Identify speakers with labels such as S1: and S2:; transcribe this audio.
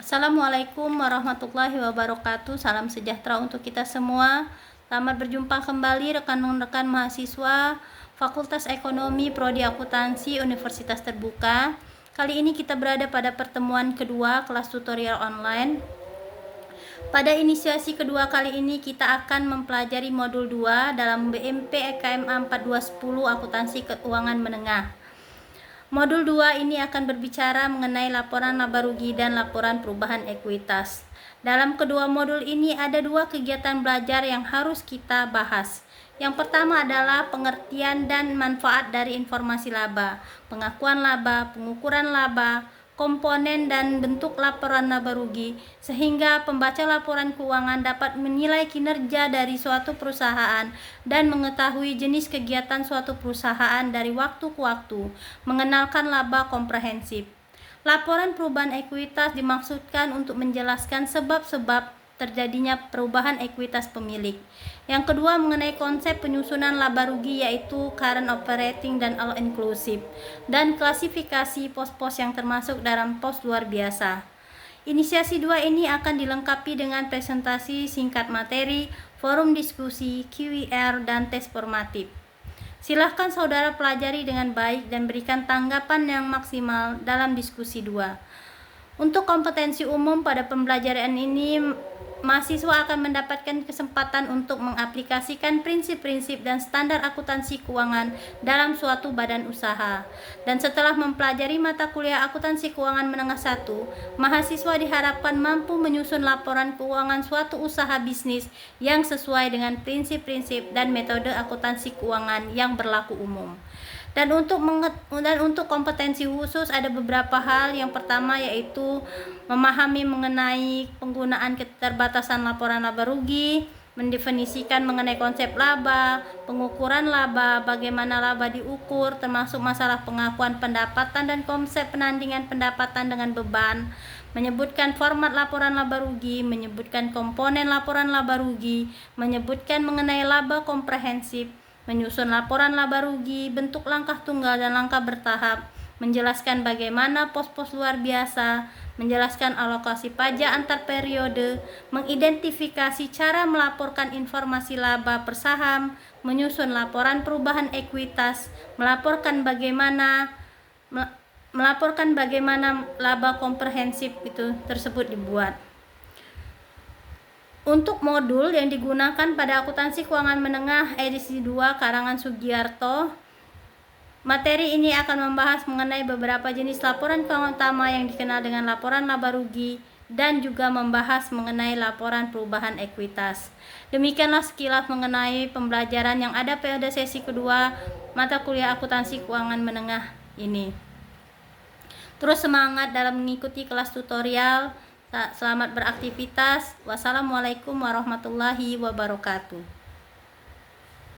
S1: Assalamualaikum warahmatullahi wabarakatuh. Salam sejahtera untuk kita semua. Selamat berjumpa kembali rekan-rekan mahasiswa Fakultas Ekonomi Prodi Akuntansi Universitas Terbuka. Kali ini kita berada pada pertemuan kedua kelas tutorial online. Pada inisiasi kedua kali ini kita akan mempelajari modul 2 dalam BMP EKMA 4210 Akuntansi Keuangan Menengah. Modul 2 ini akan berbicara mengenai laporan laba rugi dan laporan perubahan ekuitas. Dalam kedua modul ini ada dua kegiatan belajar yang harus kita bahas. Yang pertama adalah pengertian dan manfaat dari informasi laba, pengakuan laba, pengukuran laba, komponen dan bentuk laporan laba rugi, sehingga pembaca laporan keuangan dapat menilai kinerja dari suatu perusahaan dan mengetahui jenis kegiatan suatu perusahaan dari waktu ke waktu, mengenalkan laba komprehensif. Laporan perubahan ekuitas dimaksudkan untuk menjelaskan sebab-sebab terjadinya perubahan ekuitas pemilik. Yang kedua mengenai konsep penyusunan laba rugi yaitu current operating dan all inclusive, dan klasifikasi pos-pos yang termasuk dalam pos luar biasa. Inisiasi 2 ini akan dilengkapi dengan presentasi singkat materi, forum diskusi, Q&A, dan tes formatif. Silahkan saudara pelajari dengan baik dan berikan tanggapan yang maksimal dalam diskusi 2. Untuk kompetensi umum pada pembelajaran ini, mahasiswa akan mendapatkan kesempatan untuk mengaplikasikan prinsip-prinsip dan standar akuntansi keuangan dalam suatu badan usaha. Dan setelah mempelajari mata kuliah akuntansi keuangan menengah 1, mahasiswa diharapkan mampu menyusun laporan keuangan suatu usaha bisnis yang sesuai dengan prinsip-prinsip dan metode akuntansi keuangan yang berlaku umum. Dan untuk kompetensi khusus ada beberapa hal. Yang pertama yaitu memahami mengenai penggunaan keterbatasan laporan laba rugi, mendefinisikan mengenai konsep laba, pengukuran laba, bagaimana laba diukur, termasuk masalah pengakuan pendapatan dan konsep penandingan pendapatan dengan beban, menyebutkan format laporan laba rugi, menyebutkan komponen laporan laba rugi, menyebutkan mengenai laba komprehensif, menyusun laporan laba rugi, bentuk langkah tunggal dan langkah bertahap, menjelaskan bagaimana pos-pos luar biasa, menjelaskan alokasi pajak antar periode, mengidentifikasi cara melaporkan informasi laba per saham, menyusun laporan perubahan ekuitas, melaporkan bagaimana laba komprehensif tersebut dibuat. Untuk modul yang digunakan pada akuntansi keuangan menengah edisi 2 karangan Sugiarto, materi ini akan membahas mengenai beberapa jenis laporan keuangan utama yang dikenal dengan laporan laba rugi dan juga membahas mengenai laporan perubahan ekuitas. Demikianlah sekilas mengenai pembelajaran yang ada pada sesi kedua mata kuliah akuntansi keuangan menengah ini. Terus semangat dalam mengikuti kelas tutorial. Selamat beraktivitas. Wassalamualaikum warahmatullahi wabarakatuh.